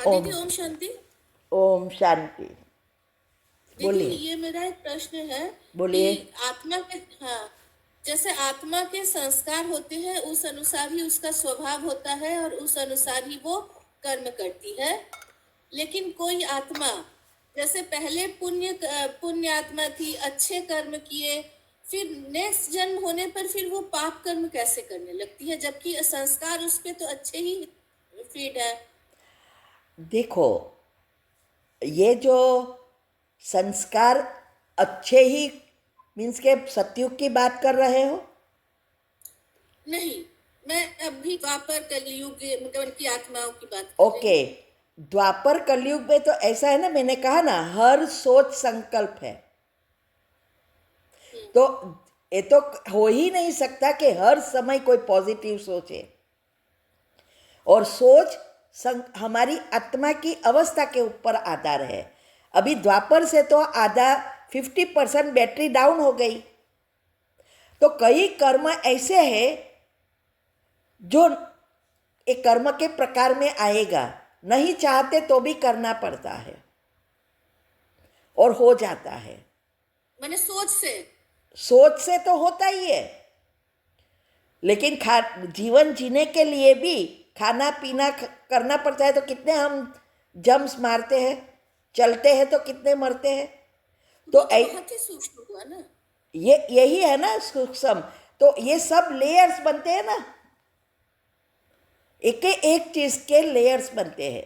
हाँ ओम दीदी, ओम शांति। ओम शांति। दीदी, बोलिए। ये मेरा एक प्रश्न है कि बोलिए। आत्मा के, हाँ, जैसे आत्मा के संस्कार होते हैं उस अनुसार ही उसका स्वभाव होता है और उस अनुसार ही वो कर्म करती है। लेकिन कोई आत्मा जैसे पहले पुण्य आत्मा थी, अच्छे कर्म किए, फिर नेक्स्ट जन्म होने पर फिर वो पाप कर्म कैसे करने लगती है, जबकि संस्कार उस पे तो अच्छे ही फीड है। देखो, ये जो संस्कार अच्छे ही मीन्स के सतयुग की बात कर रहे हो? नहीं, मैं अभी द्वापर कलयुग मतलब की आत्माओं की बात कर रही ओके। हूँ। द्वापर कलयुग में तो ऐसा है ना, मैंने कहा ना, हर सोच संकल्प है। हम्म। तो ये तो हो ही नहीं सकता कि हर समय कोई पॉजिटिव सोचे। और सोच हमारी आत्मा की अवस्था के ऊपर आधार है। अभी द्वापर से तो आधा 50% बैटरी डाउन हो गई। तो कई कर्म ऐसे हैं जो एक कर्म के प्रकार में आएगा, नहीं चाहते तो भी करना पड़ता है और हो जाता है। मैंने सोच से तो होता ही है, लेकिन जीवन जीने के लिए भी खाना पीना करना पड़ता है। तो कितने हम जम्स मारते हैं, चलते हैं तो कितने मरते हैं। वो तो तो बहुत ही सूक्ष्म हुआ ना। ये यही है ना सूक्ष्म। तो ये सब लेयर्स बनते हैं ना, एक एक चीज के लेयर्स बनते हैं।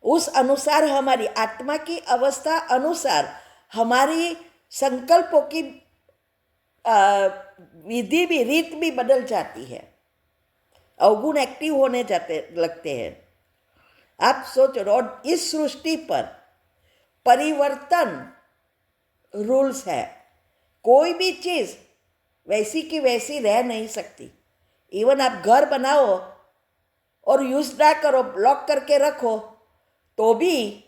उस अनुसार हमारी आत्मा की अवस्था अनुसार हमारी संकल्पों की विधि भी, रीत भी बदल जाती है। अवगुण एक्टिव होने जाते लगते हैं। आप सोचो, और इस सृष्टि पर परिवर्तन रूल्स है। कोई भी चीज वैसी की वैसी रह नहीं सकती। इवन आप घर बनाओ और यूज ना करो, ब्लॉक करके रखो, तो भी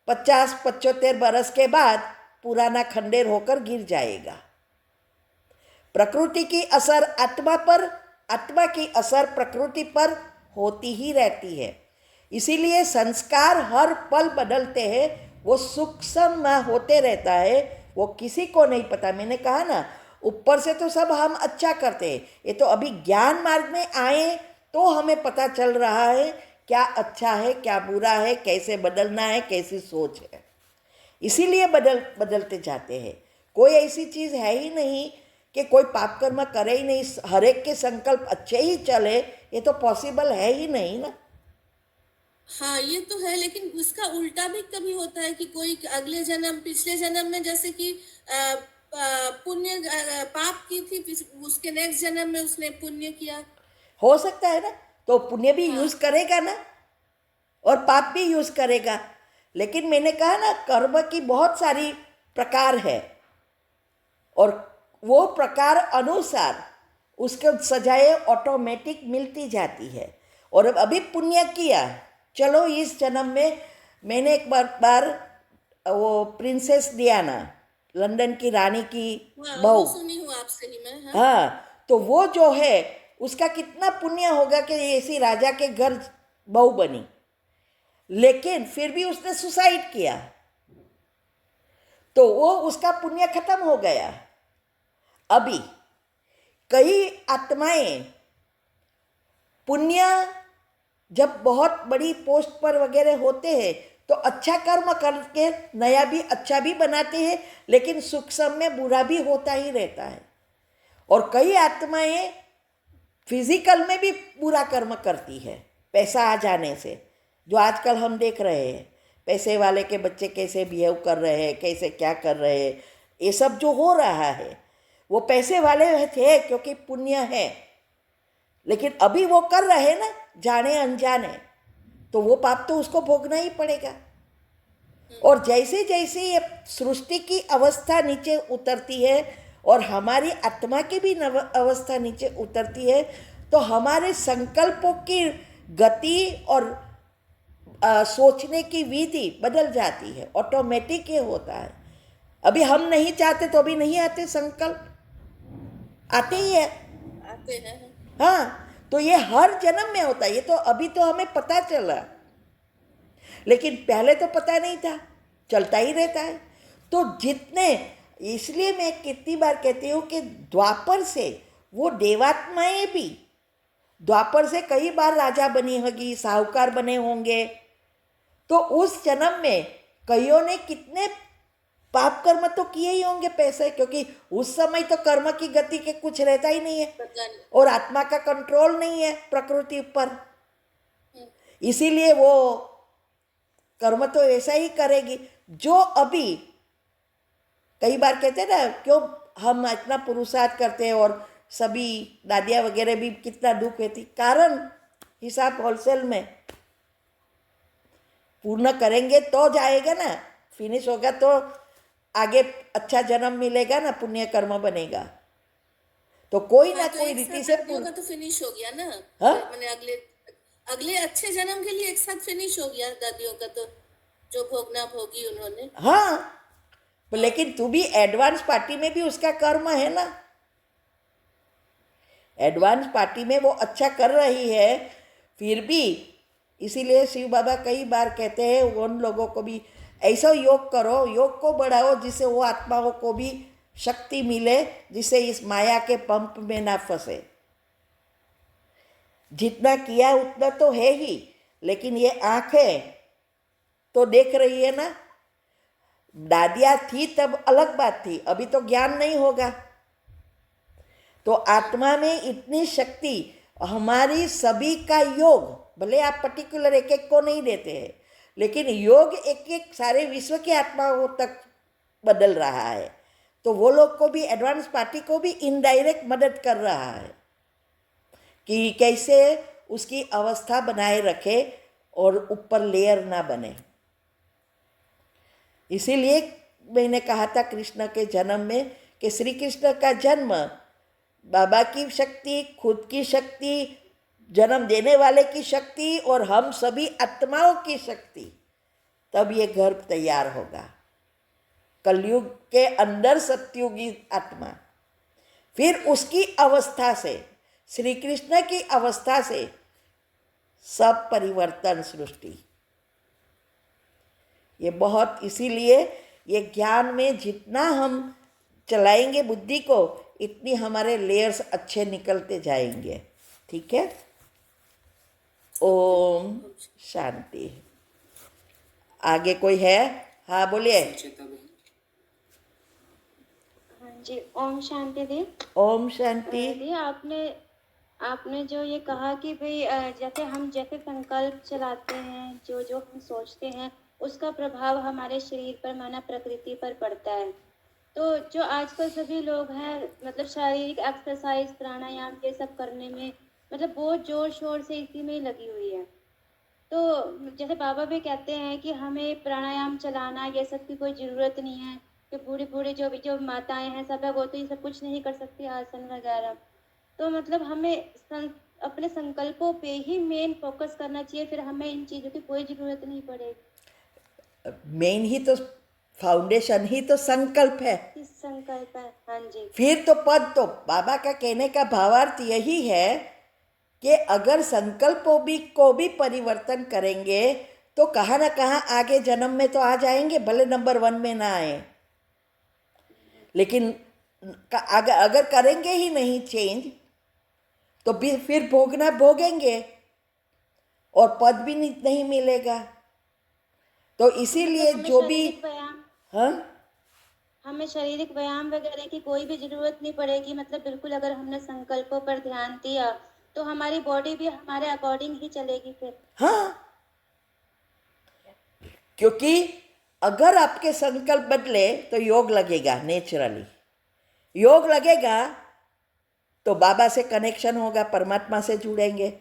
50-75 बरस के बाद पुराना खंडेर होकर गिर जाएगा। प्रकृति की असर आत्मा पर, आत्मा की असर प्रकृति पर होती ही रहती है। इसीलिए संस्कार हर पल बदलते हैं, वो सूक्ष्म होते रहता है, वो किसी को नहीं पता। मैंने कहा ना, ऊपर से तो सब हम अच्छा करते हैं, ये तो अभी ज्ञान मार्ग में आए तो हमें पता चल रहा है क्या अच्छा है क्या बुरा है, कैसे बदलना है, कैसी सोच है। इसीलिए बदलते जाते हैं। कोई ऐसी चीज है ही नहीं कि कोई पाप कर्म करे ही नहीं, हर एक के संकल्प अच्छे ही चले, ये तो पॉसिबल है ही नहीं ना। हाँ, ये तो है, लेकिन उसका उल्टा भी कभी होता है कि कोई अगले जन्म, पिछले जन्म में जैसे कि पुण्य पाप की थी, उसके नेक्स्ट जन्म में उसने पुण्य किया। हो सकता है ना, तो पुण्य भी यूज हाँ। करेगा ना, और पाप भी यूज करेगा। लेकिन मैंने कहा ना, कर्म की बहुत सारी प्रकार है, और वो प्रकार अनुसार उसके सजाएं ऑटोमेटिक मिलती जाती है। और अब अभी पुण्य किया, चलो इस जन्म में मैंने एक बार वो प्रिंसेस डियाना, लंदन की रानी की हाँ, वो बहू, सुनी हूँ आपसे ही मैं। हाँ। हाँ, तो वो जो है उसका कितना पुण्य होगा कि ऐसी राजा के घर बहू बनी, लेकिन फिर भी उसने सुसाइड किया, तो वो उसका पुण्य खत्म हो गया। अभी कई आत्माएं पुण्य जब बहुत बड़ी पोस्ट पर वगैरह होते हैं तो अच्छा कर्म करके नया भी अच्छा भी बनाते हैं, लेकिन सूक्ष्म में बुरा भी होता ही रहता है। और कई आत्माएं फिजिकल में भी बुरा कर्म करती है पैसा आ जाने से, जो आजकल हम देख रहे हैं। पैसे वाले के बच्चे कैसे बिहेव कर रहे हैं, कैसे क्या कर रहे हैं, ये सब जो हो रहा है वो पैसे वाले थे क्योंकि पुण्य है। लेकिन अभी वो कर रहे हैं ना, जाने अनजाने, तो वो पाप तो उसको भोगना ही पड़ेगा। और जैसे जैसे ये सृष्टि की अवस्था नीचे उतरती है और हमारी आत्मा की भी अवस्था नीचे उतरती है, तो हमारे संकल्पों की गति और सोचने की विधि बदल जाती है। ऑटोमेटिक ये होता है। अभी हम नहीं चाहते तो अभी नहीं आते संकल्प, आते ही हाँ, है। आते हैं। हाँ, तो ये हर जन्म में होता है। ये तो अभी तो हमें पता चला, लेकिन पहले तो पता नहीं था, चलता ही रहता है। तो जितने, इसलिए मैं कितनी बार कहती हूँ कि द्वापर से वो देवात्माएं भी द्वापर से कई बार राजा बनी होगी, साहूकार बने होंगे। तो उस जन्म में कईयों ने कितने पाप कर्म तो किए ही होंगे पैसे, क्योंकि उस समय तो कर्म की गति के कुछ रहता ही नहीं है पता नहीं। और आत्मा का कंट्रोल नहीं है प्रकृति पर। इसीलिए वो कर्म तो ऐसा ही करेगी। जो अभी कई बार कहते हैं ना, क्यों हम इतना पुरुषार्थ करते हैं और सभी दादियाँ वगैरह भी कितना दुख होती, कारण हिसाब होलसेल में पूर्ण करेंगे तो जाएगा ना, फिनिश होगा तो आगे अच्छा जन्म मिलेगा ना, पुण्य कर्म बनेगा। तो कोई ना हाँ, तो कोई एक रीति साथ से दादियों का तो फिनिश हो गया ना। हाँ? मैंने अगले अगले अच्छे जन्म के लिए एक साथ फिनिश हो गया दादियों का, तो जो भोगना भोगी उन्होंने। हाँ, लेकिन तू भी एडवांस पार्टी में भी उसका कर्म है ना। एडवांस पार्टी में वो अच्छा कर रही है फिर भी। इसीलिए शिव बाबा कई बार कहते हैं उन लोगों को भी ऐसा योग करो, योग को बढ़ाओ, जिससे वो आत्माओं को भी शक्ति मिले, जिससे इस माया के पंप में ना फंसे। जितना किया उतना तो है ही, लेकिन ये आंखें तो देख रही है ना। दादिया थी तब अलग बात थी, अभी तो ज्ञान नहीं होगा। तो आत्मा में इतनी शक्ति, हमारी सभी का योग, भले आप पर्टिकुलर एक एक को नहीं देते हैं, लेकिन योग एक एक सारे विश्व की आत्माओं तक बदल रहा है। तो वो लोग को भी, एडवांस पार्टी को भी इनडायरेक्ट मदद कर रहा है कि कैसे उसकी अवस्था बनाए रखे और ऊपर लेयर ना बने। इसीलिए मैंने कहा था कृष्ण के जन्म में कि श्री कृष्ण का जन्म बाबा की शक्ति, खुद की शक्ति, जन्म देने वाले की शक्ति और हम सभी आत्माओं की शक्ति, तब ये गर्भ तैयार होगा। कलयुग के अंदर सत्युगी आत्मा, फिर उसकी अवस्था से, श्री कृष्ण की अवस्था से सब परिवर्तन सृष्टि। ये बहुत, इसीलिए ये ज्ञान में जितना हम चलाएंगे बुद्धि को, इतनी हमारे लेयर्स अच्छे निकलते जाएंगे। ठीक है। ओम शांति। आगे कोई है? हाँ बोलिए। हाँ जी, ओम शांति दी। ओम शांति। दी, आपने जो ये कहा कि भाई जैसे हम जैसे संकल्प चलाते हैं, जो जो हम सोचते हैं, उसका प्रभाव हमारे शरीर पर, माना प्रकृति पर पड़ता है। तो जो आजकल सभी लोग हैं, मतलब शारीरिक एक्सरसाइज, प्राणायाम ये सब करने में, मतलब बहुत जोर शोर से इसी में ही लगी हुई है। तो जैसे बाबा भी कहते हैं कि हमें प्राणायाम चलाना ये सब की कोई ज़रूरत नहीं है, कि बूढ़ी बूढ़ी जो माताएं हैं सब है, वो तो ये सब कुछ नहीं कर सकती, आसन वगैरह। तो मतलब हमें अपने संकल्पों पे ही मेन फोकस करना चाहिए, फिर हमें इन चीज़ों की कोई ज़रूरत नहीं पड़ेगी। मेन ही तो, फाउंडेशन ही तो संकल्प है। किस संकल्प है? हाँ जी। फिर तो पद, तो बाबा का कहने का भावार्थ यही है कि अगर संकल्पों को भी परिवर्तन करेंगे तो कहाँ ना कहाँ आगे जन्म में तो आ जाएंगे, भले नंबर 1 में ना आए। लेकिन अगर करेंगे ही नहीं चेंज, तो भी फिर भोगना भोगेंगे और पद भी नहीं मिलेगा। तो इसीलिए जो भी, हाँ, हमें शारीरिक व्यायाम वगैरह की कोई भी जरूरत नहीं पड़ेगी। मतलब बिल्कुल अगर हमने संकल्पों पर ध्यान दिया तो हमारी बॉडी भी हमारे अकॉर्डिंग ही चलेगी फिर। हाँ, क्योंकि अगर आपके संकल्प बदले तो योग लगेगा, नेचुरली योग लगेगा तो बाबा से कनेक्शन होगा, परमात्मा से जुड़ेंगे,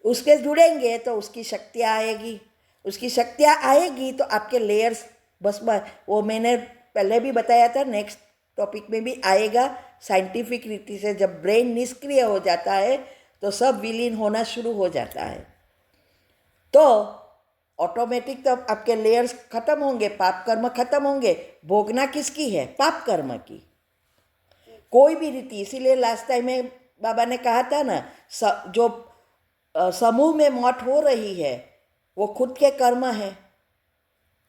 उसके जुड़ेंगे तो उसकी शक्तियाँ आएगी, उसकी शक्तियाँ आएगी तो आपके लेयर्स, बस वो मैंने पहले भी बताया था, नेक्स्ट टॉपिक में भी आएगा। साइंटिफिक रीति से जब ब्रेन निष्क्रिय हो जाता है तो सब विलीन होना शुरू हो जाता है, तो ऑटोमेटिक तो आपके लेयर्स खत्म होंगे, पाप कर्म खत्म होंगे। भोगना किसकी है? पाप कर्म की, कोई भी रीति। इसीलिए लास्ट टाइम में बाबा ने कहा था ना, जो समूह में मौत हो रही है वो खुद के कर्म है,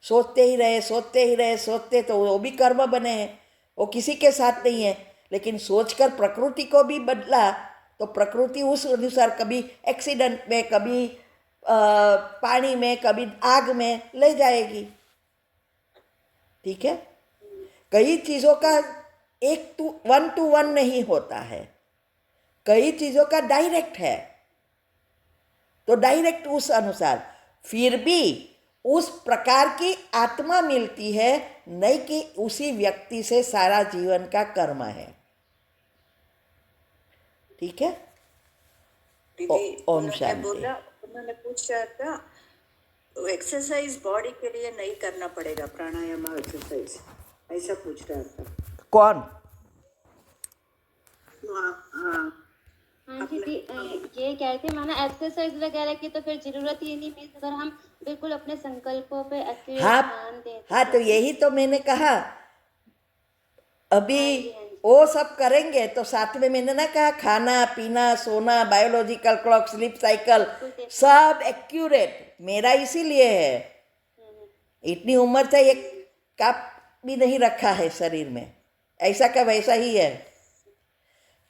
सोचते ही रहे, सोचते ही रहे, सोचते तो वो भी कर्म बने हैं, वो किसी के साथ नहीं है। लेकिन सोचकर प्रकृति को भी बदला तो प्रकृति उस अनुसार कभी एक्सीडेंट में, कभी पानी में, कभी आग में ले जाएगी। ठीक है, कई चीज़ों का एक टू वन नहीं होता है, कई चीज़ों का डायरेक्ट है, तो डायरेक्ट उस अनुसार फिर भी उस प्रकार की आत्मा मिलती है, नहीं कि उसी व्यक्ति से सारा जीवन का कर्म है। ठीक है, दीदी ओम उन्होंने शांति। बोला, उन्होंने पूछा था एक्सरसाइज बॉडी के लिए नहीं करना पड़ेगा, प्राणायाम और एक्सरसाइज, ऐसा पूछ रहा था। कौन? हाँ हाँ, हाँ दीदी, ये कह रहे थे माना एक्सरसाइज वगैरह की तो फिर जरूरत ही नहीं, मीन्स अगर हम बिल्कुल अपने संकल्पों पे एक्यूरेट हाँ ध्यान दें हाँ, तो यही तो मैंने कहा अभी। हाँ जी, हाँ जी। वो सब करेंगे तो साथ में मैंने ना कहा खाना पीना, सोना, बायोलॉजिकल क्लॉक, स्लीप साइकिल सब एक्यूरेट मेरा इसीलिए है। इतनी उम्र से एक कप भी नहीं रखा है शरीर में, ऐसा का वैसा ही है।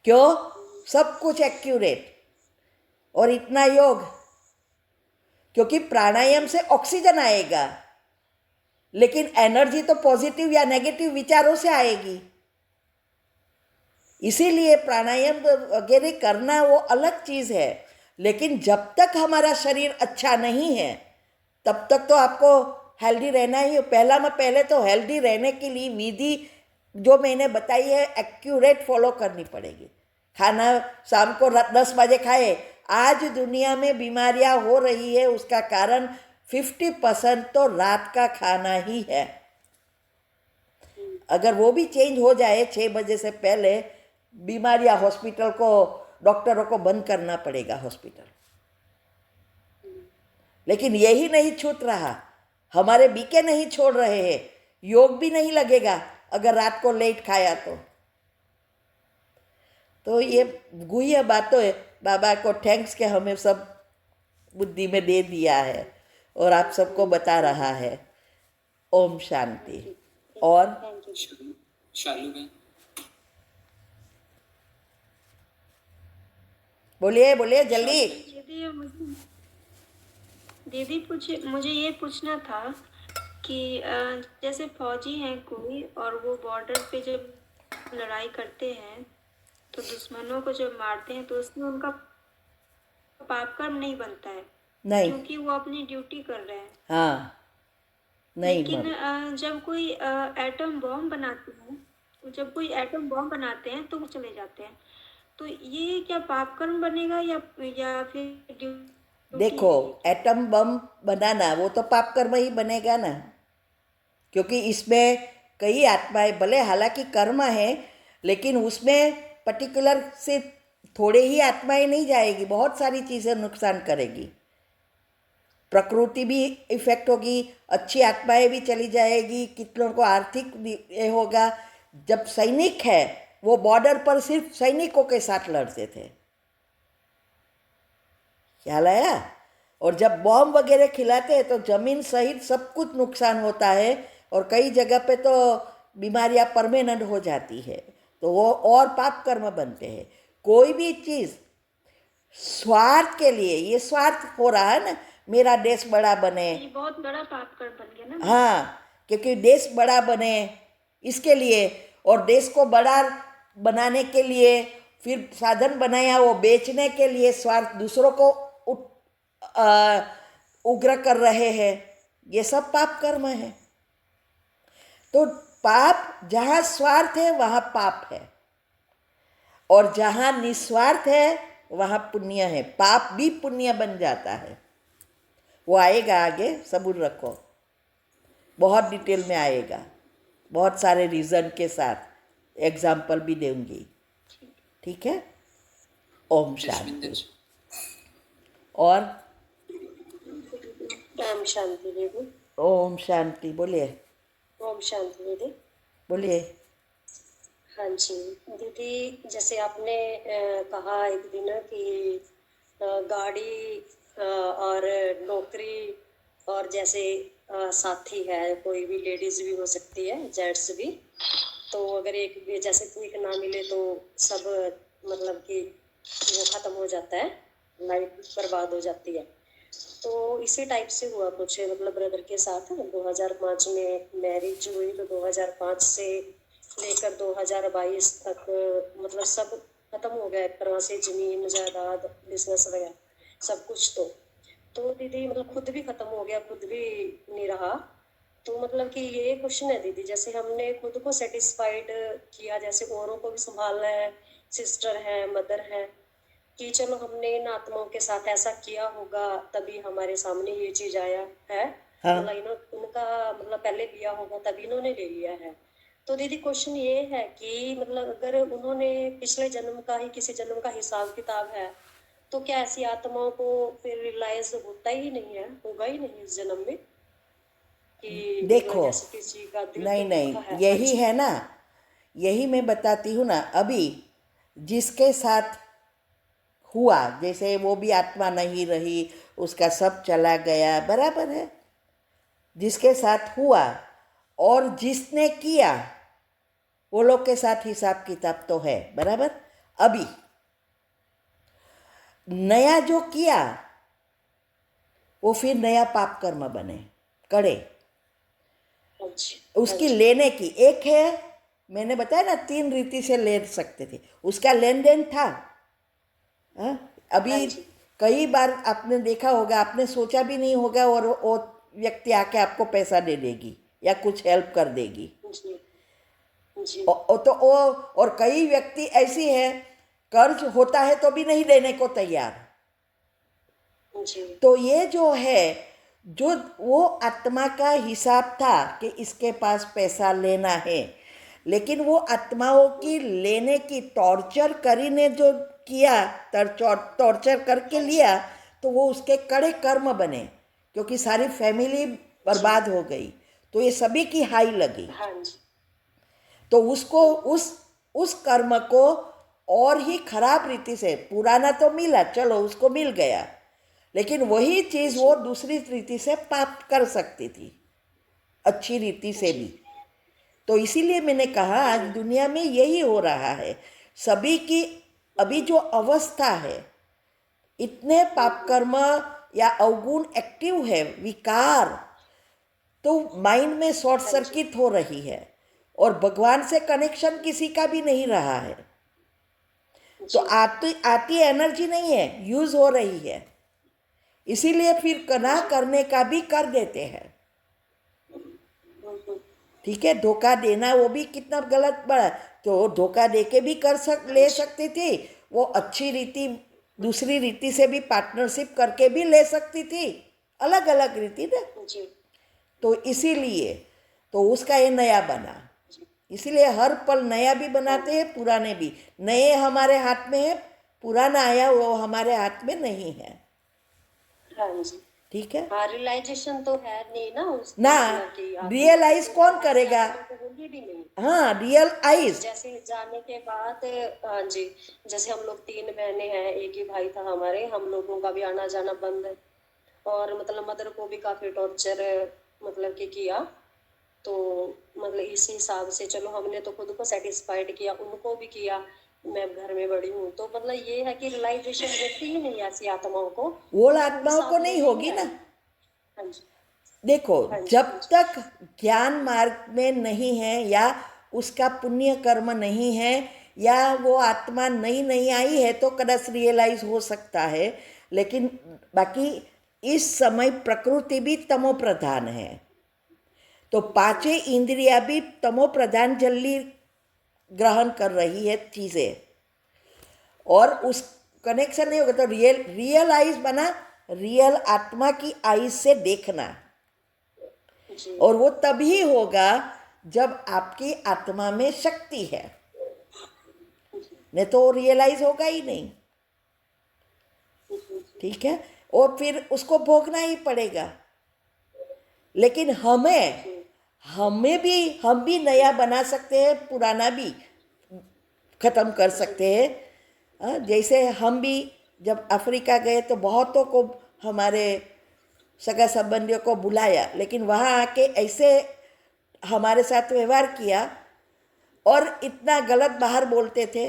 क्यों? सब कुछ एक्यूरेट और इतना योग, क्योंकि प्राणायाम से ऑक्सीजन आएगा, लेकिन एनर्जी तो पॉजिटिव या नेगेटिव विचारों से आएगी। इसीलिए प्राणायाम वगैरह करना वो अलग चीज़ है, लेकिन जब तक हमारा शरीर अच्छा नहीं है तब तक तो आपको हेल्दी रहना ही। पहले तो हेल्दी रहने के लिए विधि जो मैंने बताई है एक्यूरेट फॉलो करनी पड़ेगी। खाना शाम को 10 बजे खाए। आज दुनिया में बीमारियां हो रही है, उसका कारण 50% तो रात का खाना ही है। अगर वो भी चेंज हो जाए 6 बजे से पहले, बीमारियां, हॉस्पिटल को, डॉक्टरों को बंद करना पड़ेगा हॉस्पिटल। लेकिन यही नहीं छूट रहा, हमारे बीके नहीं छोड़ रहे हैं, योग भी नहीं लगेगा अगर रात को लेट खाया तो ये गुह्य बातों है। बाबा को थैंक्स कि हमें सब बुद्धि में दे दिया है और आप सबको बता रहा है। ओम शांति। और थैंक यू। शालू में बोलिए बोलिए जल्दी। दीदी मुझे ये पूछना था कि जैसे फौजी हैं कोई और वो बॉर्डर पे जब लड़ाई करते हैं तो दुश्मनों को जब मारते हैं तो उसमें उनका पाप कर्म नहीं बनता है, नहीं, क्योंकि वो अपनी ड्यूटी कर रहे हैं। हाँ नहीं लेकिन जब कोई एटम बॉम्ब बनाते हैं, जब कोई एटम बॉम्ब बनाते हैं तो वो चले जाते हैं, तो ये क्या पाप कर्म बनेगा या फिर ड्यूटी? देखो, एटम बम बनाना वो तो पाप कर्म ही बनेगा ना, क्योंकि इसमें कई आत्माएं, भले हालांकि कर्म है लेकिन उसमें पर्टिकुलर से थोड़े ही आत्माएं नहीं जाएगी, बहुत सारी चीज़ें नुकसान करेगी। प्रकृति भी इफेक्ट होगी, अच्छी आत्माएं भी चली जाएगी, कितनों को आर्थिक ये होगा। जब सैनिक है वो बॉर्डर पर सिर्फ सैनिकों के साथ लड़ते थे, ख्याल आया? और जब बॉम्ब वगैरह खिलाते हैं तो ज़मीन सहित सब कुछ नुकसान होता है और कई जगह पे तो बीमारियां परमानेंट हो जाती है, तो वो और पाप कर्म बनते हैं। कोई भी चीज़ स्वार्थ के लिए, ये स्वार्थ हो रहा है ना, मेरा देश बड़ा बने, ये बहुत बड़ा पाप कर्म बन गया ना। हाँ, क्योंकि देश बड़ा बने इसके लिए, और देश को बड़ा बनाने के लिए फिर साधन बनाया वो बेचने के लिए, स्वार्थ दूसरों को उग्र कर रहे हैं, ये सब पाप कर्म है। तो पाप, जहाँ स्वार्थ है वहाँ पाप है, और जहाँ निस्वार्थ है वहाँ पुण्य है। पाप भी पुण्य बन जाता है, वो आएगा आगे, सबूर रखो, बहुत डिटेल में आएगा, बहुत सारे रीज़न के साथ एग्जाम्पल भी दूंगी। ठीक है? ओम शांति। और ओम शांति दीदी। ओम शांति। बोलिए ओम शांति दीदी। बोलिए। हाँ जी दीदी, जैसे आपने कहा एक दिन कि गाड़ी और नौकरी और जैसे साथी है, कोई भी लेडीज भी हो सकती है, जेंट्स भी। तो अगर एक भी जैसे कोई ना मिले तो सब मतलब कि वो खत्म हो जाता है, लाइफ बर्बाद हो जाती है। तो इसी टाइप से हुआ कुछ, मतलब ब्रदर के साथ 2005 में मैरिज हुई, तो 2005 से लेकर 2022 तक मतलब सब खत्म हो गया, एक तरह से जमीन जायदाद बिजनेस वगैरह सब कुछ। तो दीदी मतलब खुद भी खत्म हो गया, खुद भी नहीं रहा। तो मतलब कि ये क्वेश्चन है दीदी, जैसे हमने खुद को सेटिस्फाइड किया, जैसे औरों को भी संभालना है, सिस्टर है, मदर है, कि चलो हमने इन आत्माओं के साथ ऐसा किया होगा तभी हमारे सामने ये चीज आया है, हाँ। मतलब उनका मतलब पहले लिया होगा तभी इन्होंने ले लिया है। तो दीदी क्वेश्चन ये है कि मतलब अगर उन्होंने पिछले जन्म का ही किसी जन्म का हिसाब किताब है, तो क्या ऐसी आत्माओं को फिर रियलाइज होता ही नहीं है, होगा ही नहीं इस जन्म में कि मतलब देखो, जैसे किसी का दिल नहीं तो नहीं, दुखा है। हाँ यही जी। है ना, यही मैं बताती हूँ ना। अभी जिसके साथ हुआ, जैसे वो भी आत्मा नहीं रही, उसका सब चला गया, बराबर है। जिसके साथ हुआ और जिसने किया, वो लोग के साथ हिसाब किताब तो है, बराबर। अभी नया जो किया वो फिर नया पाप कर्म बने, करे। हाँ जी। उसकी लेने की एक है, मैंने बताया ना 3 रीति से ले सकते थे, उसका लेन देन था। हाँ? हाँ अभी जी। कई बार आपने देखा होगा, आपने सोचा भी नहीं होगा और वो व्यक्ति आके आपको पैसा दे देगी या कुछ हेल्प कर देगी। जी। जी। और कई व्यक्ति ऐसी है, कर्ज होता है तो भी नहीं देने को तैयार। जी। तो ये जो है, जो वो आत्मा का हिसाब था कि इसके पास पैसा लेना है, लेकिन वो आत्माओं की लेने की टॉर्चर करीने जो किया, टॉर्चर करके लिया, तो वो उसके कड़े कर्म बने, क्योंकि सारी फैमिली बर्बाद हो गई, तो ये सभी की हाई लगी। हाँ जी। तो उसको उस कर्म को और ही खराब रीति से, पुराना तो मिला, चलो उसको मिल गया, लेकिन वही चीज वो दूसरी रीति से प्राप्त कर सकती थी, अच्छी रीति से भी। तो इसीलिए मैंने कहा आज दुनिया में यही हो रहा है, सभी की अभी जो अवस्था है, इतने पाप कर्म या अवगुण एक्टिव है, विकार, तो माइंड में शॉर्ट सर्किट हो रही है और भगवान से कनेक्शन किसी का भी नहीं रहा है। तो आती एनर्जी नहीं है, यूज हो रही है, इसीलिए फिर ना करने का भी कर देते हैं। ठीक है, धोखा देना वो भी कितना गलत बड़ा, तो धोखा दे के भी ले सकती थी वो, अच्छी रीति दूसरी रीति से भी पार्टनरशिप करके भी ले सकती थी, अलग अलग रीति ना। जी। तो इसीलिए तो उसका ये नया बना, इसीलिए हर पल नया भी बनाते हैं, पुराने भी। नए हमारे हाथ में है, पुराना आया वो हमारे हाथ में नहीं है। हाँ जी। ठीक है हाँ, रियलाइजेशन तो है नहीं ना उसकी, ना, मतलब कि आप रियलाइज कौन करेगा? तो होगी भी नहीं। हाँ, रियल आइज। जैसे जाने के बाद, हाँ जी, जैसे हम लोग 3 बहनें हैं, एक ही भाई था हमारे, हम लोगों का भी आना जाना बंद है, और मतलब मदर को भी काफी टॉर्चर मतलब कि किया। तो मतलब इस हिसाब से चलो हमने तो खुद को सेटिस्फाइड किया, उनको भी किया, मैं घर में बड़ी हूँ, तो मतलब ये है कि रियलाइजेशन होती ही नहीं ऐसी आत्माओं को, वो तो आत्माओं हिसाब को नहीं लेने होगी ही ना। आए। हाँ जी। देखो, हाँ जी। जब हाँ जी। तक ज्ञान मार्ग में नहीं है या उसका पुण्य कर्म नहीं है या वो आत्मा नई नई आई है तो कदाच रियलाइज हो सकता है, लेकिन बाकी इस समय प्रकृति भी तमो प्रधान है, तो 5 इंद्रिया भी तमो प्रधान जल्दी ग्रहण कर रही है चीजें, और उस कनेक्शन नहीं होगा तो रियल आइज बना, रियल आत्मा की आइज से देखना। जी। और वो तभी होगा जब आपकी आत्मा में शक्ति है, नहीं तो वो रियलाइज होगा ही नहीं। ठीक है, और फिर उसको भोगना ही पड़ेगा। लेकिन हम भी नया बना सकते हैं, पुराना भी खत्म कर सकते हैं। जैसे हम भी जब अफ्रीका गए तो बहुतों को हमारे सगा संबंधियों को बुलाया, लेकिन वहाँ आके ऐसे हमारे साथ व्यवहार किया और इतना गलत बाहर बोलते थे,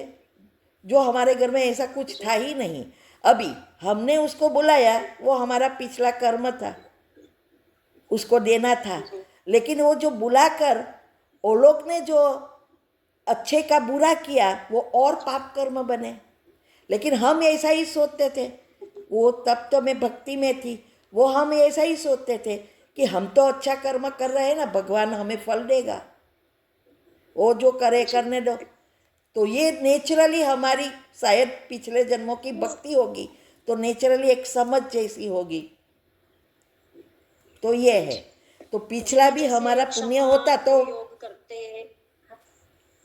जो हमारे घर में ऐसा कुछ था ही नहीं। अभी हमने उसको बुलाया, वो हमारा पिछला कर्म था, उसको देना था, लेकिन वो जो बुलाकर वो लोग ने जो अच्छे का बुरा किया वो और पाप कर्म बने। लेकिन हम ऐसा ही सोचते थे, वो तब तो मैं भक्ति में थी, वो हम ऐसा ही सोचते थे कि हम तो अच्छा कर्म कर रहे हैं ना, भगवान हमें फल देगा, वो जो करे करने दो। तो ये नेचुरली हमारी शायद पिछले जन्मों की भक्ति होगी, तो नेचुरली एक समझ जैसी होगी। तो ये है, तो पिछला भी हमारा पुण्य होता तो। योग करते हैं।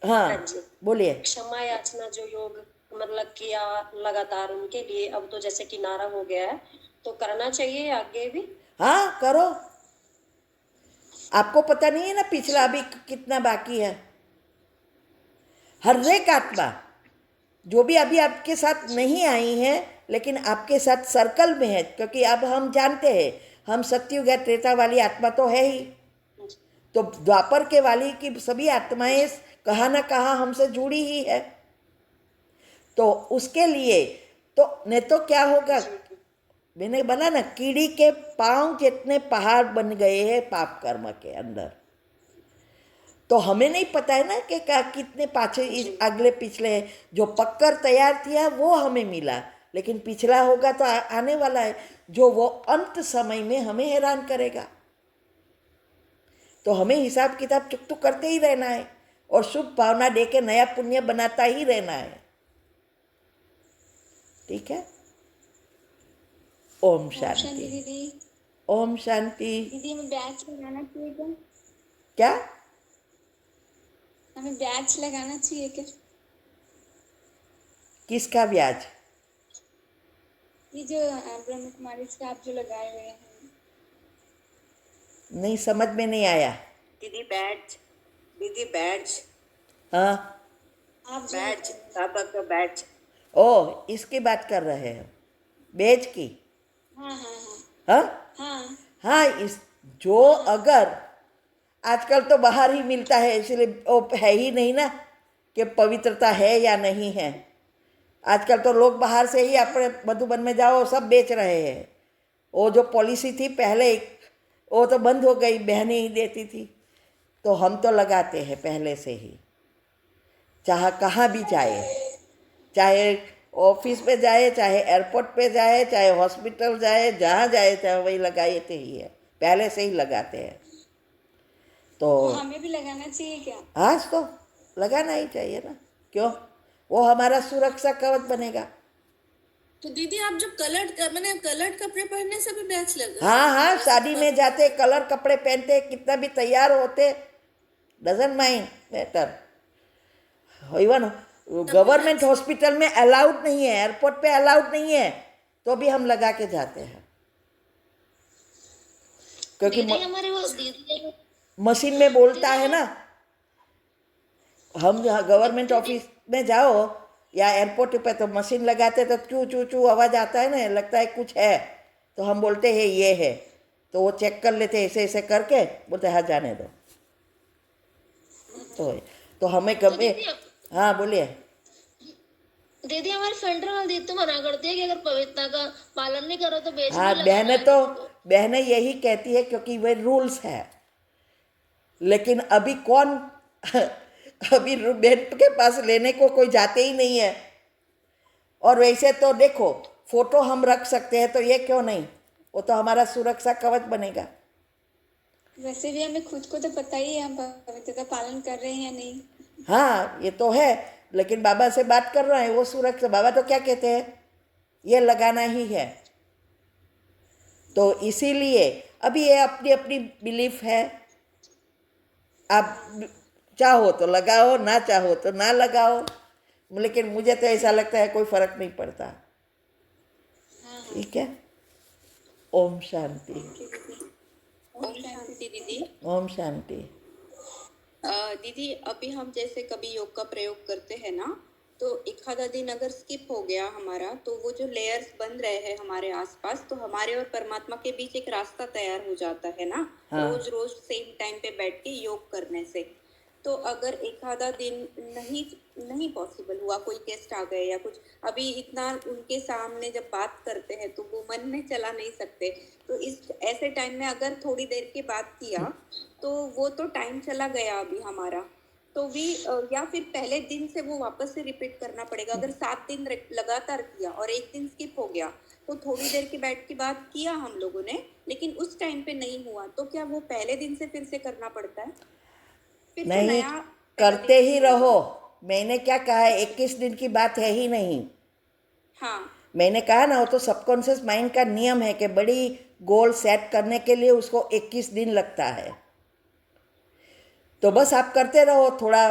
हाँ जी। बोलिए। क्षमा याचना जो योग मतलब किया लगातार उनके लिए, अब तो जैसे किनारा हो गया है, तो करना चाहिए आगे भी। हाँ करो, आपको पता नहीं है ना पिछला अभी कितना बाकी है। हर एक आत्मा जो भी अभी आपके साथ नहीं आई है, लेकिन आपके साथ सर्कल में है, क्योंकि अब हम जानते हैं हम सत्युग या त्रेता वाली आत्मा तो है ही, तो द्वापर के वाली की सभी आत्माएं कहाँ ना कहाँ हमसे जुड़ी ही है। तो उसके लिए तो नहीं तो क्या होगा, मैंने बोला ना, कीड़ी के पांव जितने पहाड़ बन गए हैं पाप कर्म के अंदर। तो हमें नहीं पता है ना कि कितने पाछे इस अगले पिछले जो पक्कर तैयार किया वो हमें मिला, लेकिन पिछला होगा तो आने वाला है, जो वो अंत समय में हमें हैरान करेगा। तो हमें हिसाब किताब चुकतुक करते ही रहना है और शुभ भावना दे के नया पुण्य बनाता ही रहना है। ठीक है। ओम शांति। दीदी। ओम शांति। दीदी हमें बैच लगाना चाहिए क्या? क्या हमें बैच लगाना चाहिए क्या? किसका ब्याज? ये जो ब्रह्म कुमारी से आप जो लगाए हुए हैं। नहीं समझ में नहीं आया। दीदी बैड्ज हाँ आप जो बैड्ज बाबा का बैड्ज। ओ, इसकी बात कर रहे हैं, बेज की। हाँ हाँ हाँ हाँ हाँ, इस जो अगर आजकल तो बाहर ही मिलता है, इसलिए वो है ही नहीं ना कि पवित्रता है या नहीं है। आजकल तो लोग बाहर से ही अपने मधुबन में जाओ सब बेच रहे हैं। वो जो पॉलिसी थी पहले वो तो बंद हो गई, बहनें ही देती थी, तो हम तो लगाते हैं पहले से ही। चाहे कहाँ भी जाए, चाहे ऑफिस पे जाए, चाहे एयरपोर्ट पे जाए, चाहे हॉस्पिटल जाए, जहाँ जाए चाहे वही लगाते ही है, पहले से ही लगाते हैं। तो हमें भी लगाना चाहिए क्या? आज तो लगाना ही चाहिए ना, क्यों? वो हमारा सुरक्षा कवच बनेगा। तो दीदी आप जो मैंने कलर्ड कपड़े पहनने से भी बैच लगा? हाँ हाँ, शादी में जाते कलर कपड़े पहनते, कितना भी तैयार होते, doesn't mind matter. Even government hospital में अलाउड नहीं है, एयरपोर्ट पे अलाउड नहीं है, तो भी हम लगा के जाते हैं, क्योंकि हमारे वो दीदी मशीन में बोलता है ना। हम गवर्नमेंट ऑफिस में जाओ या एयरपोर्ट पे तो मशीन लगाते तो चू चू चू आवाज़ आता है ना, लगता है कुछ है, तो हम बोलते हैं ये है, तो वो चेक कर लेते ऐसे ऐसे करके, बोलते हाँ जाने दो। तो हमें कभी हाँ बोलिए। दीदी हमारे सेंटर वाले दीदी तो मना करती है कि अगर पवित्रता का पालन नहीं करो तो बेच हाँ, बहनें यही कहती है क्योंकि वे रूल्स है। लेकिन अभी कौन अभी बहन के पास लेने को कोई जाते ही नहीं है। और वैसे तो देखो फोटो हम रख सकते हैं, तो ये क्यों नहीं, वो तो हमारा सुरक्षा कवच बनेगा। वैसे भी हमें खुद को तो पता ही है हम पवित्रता पालन कर रहे हैं या नहीं। हाँ ये तो है, लेकिन बाबा से बात कर रहे हैं, वो सुरक्षा, बाबा तो क्या कहते हैं, ये लगाना ही है। तो इसीलिए अभी ये अपनी अपनी बिलीफ है, आप चाहो तो लगाओ, ना चाहो तो ना लगाओ, लेकिन मुझे तो ऐसा लगता है कोई फर्क नहीं पड़ता। ठीक है। ओम शांति। ओम शांति दीदी। ओम शांति। दीदी अभी हम जैसे कभी योग का प्रयोग करते हैं ना, तो एखादा दिन अगर स्किप हो गया हमारा, तो वो जो लेयर्स बन रहे हैं हमारे आसपास, तो हमारे और परमात्मा के बीच एक रास्ता तैयार हो जाता है ना, हाँ। रोज रोज सेम टाइम पे बैठ के योग करने से। तो अगर एखादा दिन नहीं पॉसिबल हुआ, कोई गेस्ट आ गए या कुछ, अभी इतना उनके सामने जब बात करते हैं तो वो मन में चला नहीं सकते, तो इस ऐसे टाइम में अगर थोड़ी देर के बाद किया तो वो तो टाइम चला गया अभी हमारा, तो भी या फिर पहले दिन से वो वापस से रिपीट करना पड़ेगा। अगर 7 दिन लगातार किया और एक दिन स्किप हो गया, तो थोड़ी देर के बैठ के बाद किया हम लोगों ने, लेकिन उस टाइम पे नहीं हुआ, तो क्या वो पहले दिन से फिर से करना पड़ता है? फिर से नहीं, नया करते ही रहो। मैंने क्या कहा है, 21 दिन की बात है ही नहीं। हाँ मैंने कहा ना, वो तो सबकॉन्शियस माइंड का नियम है कि बड़ी गोल सेट करने के लिए उसको 21 दिन लगता है। तो बस आप करते रहो, थोड़ा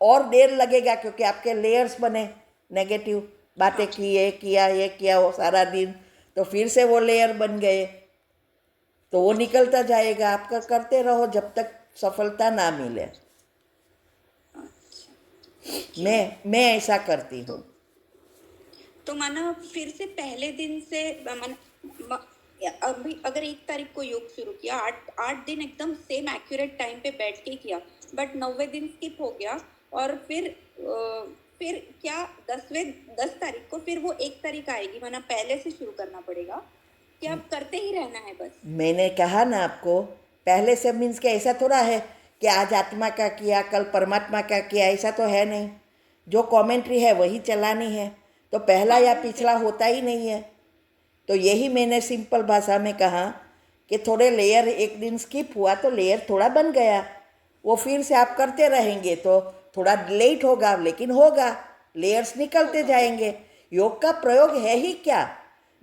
और देर लगेगा क्योंकि आपके लेयर्स बने, नेगेटिव बातें की, ये किया वो सारा दिन, तो फिर से वो लेयर बन गए, तो वो निकलता जाएगा। आपका करते रहो जब तक सफलता ना मिले। मैं ऐसा करती हूँ। तो माना फिर से पहले दिन से अभी अगर 1 तारीख को योग शुरू किया, 8 दिन एकदम सेम एक्यूरेट टाइम पे बैठ के किया, बट 9वें दिन स्किप हो गया, और फिर क्या 10 तारीख को फिर वो 1 तारीख आएगी, माना पहले से शुरू करना पड़ेगा, कि आप करते ही रहना है बस? मैंने कहा ना आपको, पहले से मीन्स के ऐसा थोड़ा है कि आज आत्मा का किया कल परमात्मा का किया, ऐसा तो है नहीं। जो कमेंट्री है वही चलानी है, तो पहला या पिछला होता ही नहीं है। तो यही मैंने सिंपल भाषा में कहा कि थोड़े लेयर एक दिन स्किप हुआ तो लेयर थोड़ा बन गया, वो फिर से आप करते रहेंगे तो थोड़ा लेट होगा लेकिन होगा, लेयर्स निकलते जाएंगे। योग का प्रयोग है ही क्या,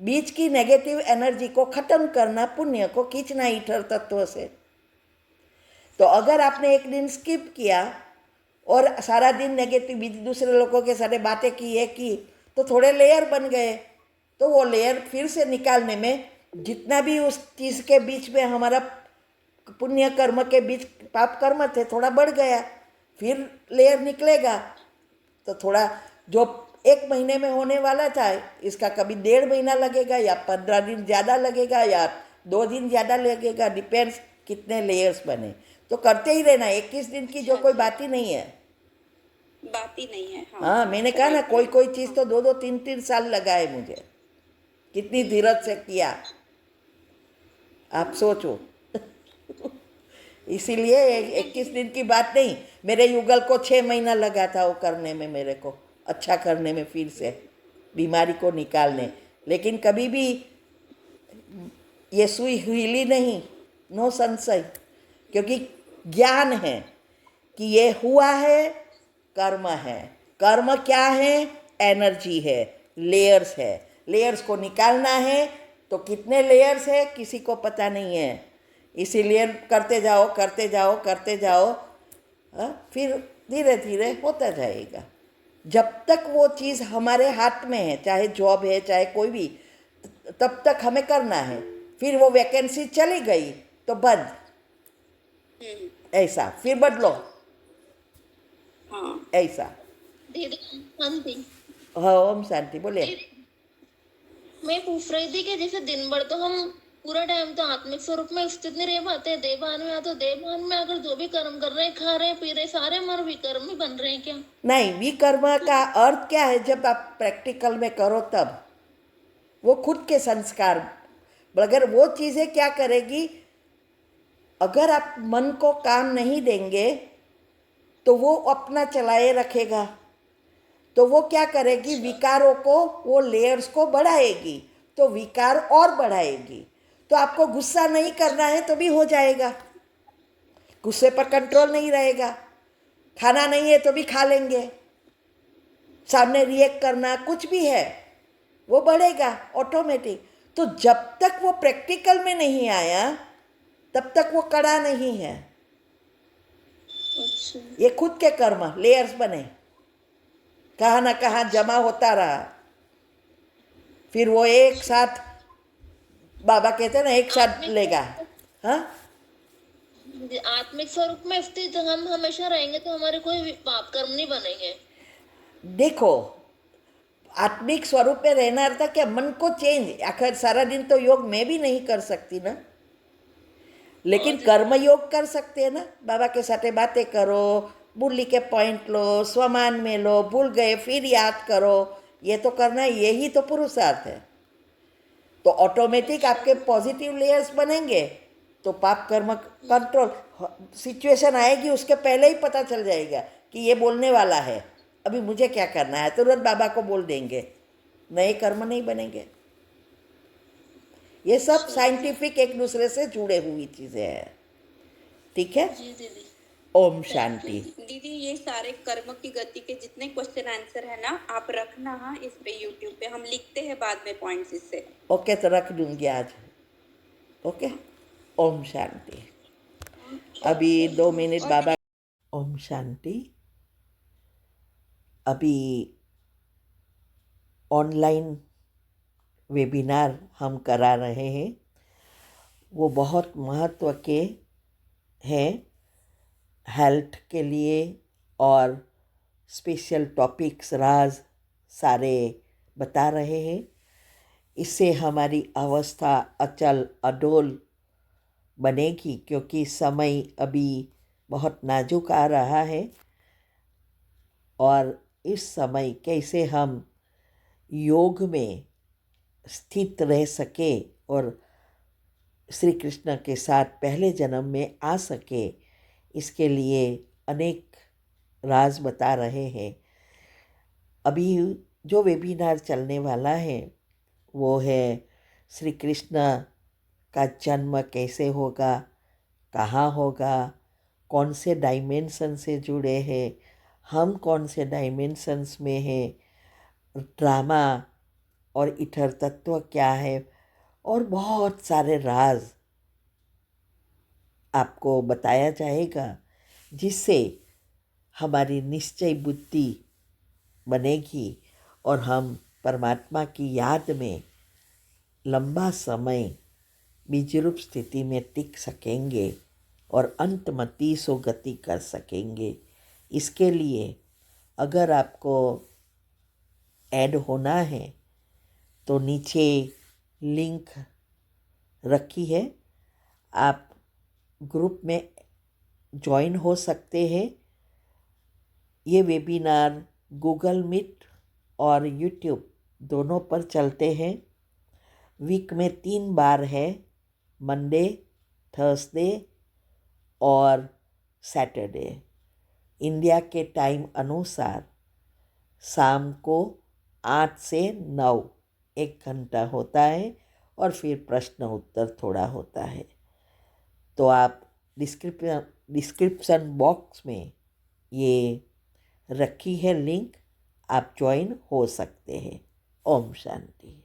बीच की नेगेटिव एनर्जी को खत्म करना, पुण्य को खींचना ईथर तत्व से। तो अगर आपने एक दिन स्किप किया और सारा दिन नेगेटिव दूसरे लोगों के साथ बातें की है की, तो थोड़े लेयर बन गए, तो वो लेयर फिर से निकालने में जितना भी उस चीज़ के बीच में हमारा पुण्य कर्म के बीच पाप कर्म थे थोड़ा बढ़ गया, फिर लेयर निकलेगा। तो थोड़ा जो 1 महीने में होने वाला था, इसका कभी 1.5 महीना लगेगा या 15 दिन ज़्यादा लगेगा या 2 दिन ज़्यादा लगेगा, डिपेंड्स कितने लेयर्स बने। तो करते ही रहना, 21 दिन की जो कोई बात ही नहीं है, बात ही नहीं है। हाँ, मैंने कहा ना, कोई चीज़ तो 2-2 3-3 साल लगा है मुझे, कितनी धीरज से किया आप सोचो। इसीलिए 21 दिन की बात नहीं, मेरे युगल को 6 महीना लगा था वो करने में, मेरे को अच्छा करने में, फिर से बीमारी को निकालने। लेकिन कभी भी ये सुई हिली नहीं, नो संशय, क्योंकि ज्ञान है कि ये हुआ है, कर्म है। कर्म क्या है? एनर्जी है, लेयर्स है। लेयर्स को निकालना है, तो कितने लेयर्स है किसी को पता नहीं है। इसीलिए करते जाओ, फिर धीरे धीरे होता जाएगा। जब तक वो चीज़ हमारे हाथ में है, चाहे जॉब है चाहे कोई भी, तब तक हमें करना है। फिर वो वैकेंसी चली गई तो बंद, ऐसा, फिर बदलो, हाँ। ऐसा। दीदी शांति, हाँ, ओम शांति। बोले। मैं पूछ रही थी कि जैसे दिन भर तो हम पूरा टाइम तो आत्मिक स्वरूप में स्थित नहीं रह पाते हैं, देवभान में आते, देवभान में अगर जो भी कर्म कर रहे हैं, खा रहे पी रहे, सारे हमारे विकर्म ही बन रहे हैं क्या? नहीं, विकर्म का अर्थ क्या है? जब आप प्रैक्टिकल में करो तब वो खुद के संस्कार, अगर वो चीज़ें क्या करेगी, अगर आप मन को काम नहीं देंगे तो वो अपना चलाए रखेगा। तो वो क्या करेगी, विकारों को, वो लेयर्स को बढ़ाएगी, तो विकार और बढ़ाएगी। तो आपको गुस्सा नहीं करना है तो भी हो जाएगा, गुस्से पर कंट्रोल नहीं रहेगा। खाना नहीं है तो भी खा लेंगे, सामने रिएक्ट करना कुछ भी है वो बढ़ेगा ऑटोमेटिक। तो जब तक वो प्रैक्टिकल में नहीं आया तब तक वो कड़ा नहीं है। ये खुद के कर्म लेयर्स बने, कहाँ ना कहाँ जमा होता रहा, फिर वो एक साथ, बाबा कहते हैं ना, एक साथ लेगा। हाँ, आत्मिक स्वरूप में स्थित हम हमेशा रहेंगे तो हमारे कोई पाप कर्म नहीं बनेंगे। देखो, आत्मिक स्वरूप में रहना था क्या, मन को चेंज, आखिर सारा दिन तो योग मैं भी नहीं कर सकती ना, लेकिन कर्म योग कर सकते हैं ना। बाबा के साथ बातें करो, मुरली के पॉइंट लो, स्वमान में लो, भूल गए फिर याद करो, ये तो करना है, यही तो पुरुषार्थ है। तो ऑटोमेटिक आपके पॉजिटिव लेयर्स बनेंगे, तो पाप कर्म कंट्रोल, सिचुएशन आएगी उसके पहले ही पता चल जाएगा कि ये बोलने वाला है, अभी मुझे क्या करना है, तुरंत बाबा को बोल देंगे, नए कर्म नहीं बनेंगे। ये सब साइंटिफिक एक दूसरे से जुड़े हुई चीजें हैं, ठीक है। जी दीदी। ओम शांति। दीदी ये सारे कर्म की गति के जितने क्वेश्चन आंसर है ना, आप रखना हाँ इस पे यूट्यूब पे, हम लिखते हैं बाद में पॉइंट्स इससे। ओके, तो रख दूंगी आज। ओके, ओम शांति। अभी 2 मिनट बाबा। ओम शांति। अभी ऑनलाइन वेबिनार हम करा रहे हैं, वो बहुत महत्व के हैं हेल्थ के लिए, और स्पेशल टॉपिक्स राज सारे बता रहे हैं। इससे हमारी अवस्था अचल अडोल बनेगी, क्योंकि समय अभी बहुत नाजुक आ रहा है, और इस समय कैसे हम योग में स्थित रह सके और श्री कृष्ण के साथ पहले जन्म में आ सके, इसके लिए अनेक राज बता रहे हैं। अभी जो वेबिनार चलने वाला है वो है श्री कृष्ण का जन्म कैसे होगा, कहाँ होगा, कौन से डायमेंशन से जुड़े हैं, हम कौन से डायमेंशंस में हैं, ड्रामा और इथर तत्व क्या है, और बहुत सारे राज आपको बताया जाएगा, जिससे हमारी निश्चय बुद्धि बनेगी और हम परमात्मा की याद में लंबा समय बीजरूप स्थिति में टिक सकेंगे और अंतमती सो गति कर सकेंगे। इसके लिए अगर आपको ऐड होना है तो नीचे लिंक रखी है, आप ग्रुप में ज्वाइन हो सकते हैं। ये वेबिनार गूगल मीट और यूट्यूब दोनों पर चलते हैं। वीक में 3 बार है, मंडे, थर्सडे और सैटरडे। इंडिया के टाइम अनुसार शाम को 8 से 9 1 घंटा होता है, और फिर प्रश्न उत्तर थोड़ा होता है। तो आप डिस्क्रिप्शन बॉक्स में ये रखी है लिंक, आप ज्वाइन हो सकते हैं। ओम शांति।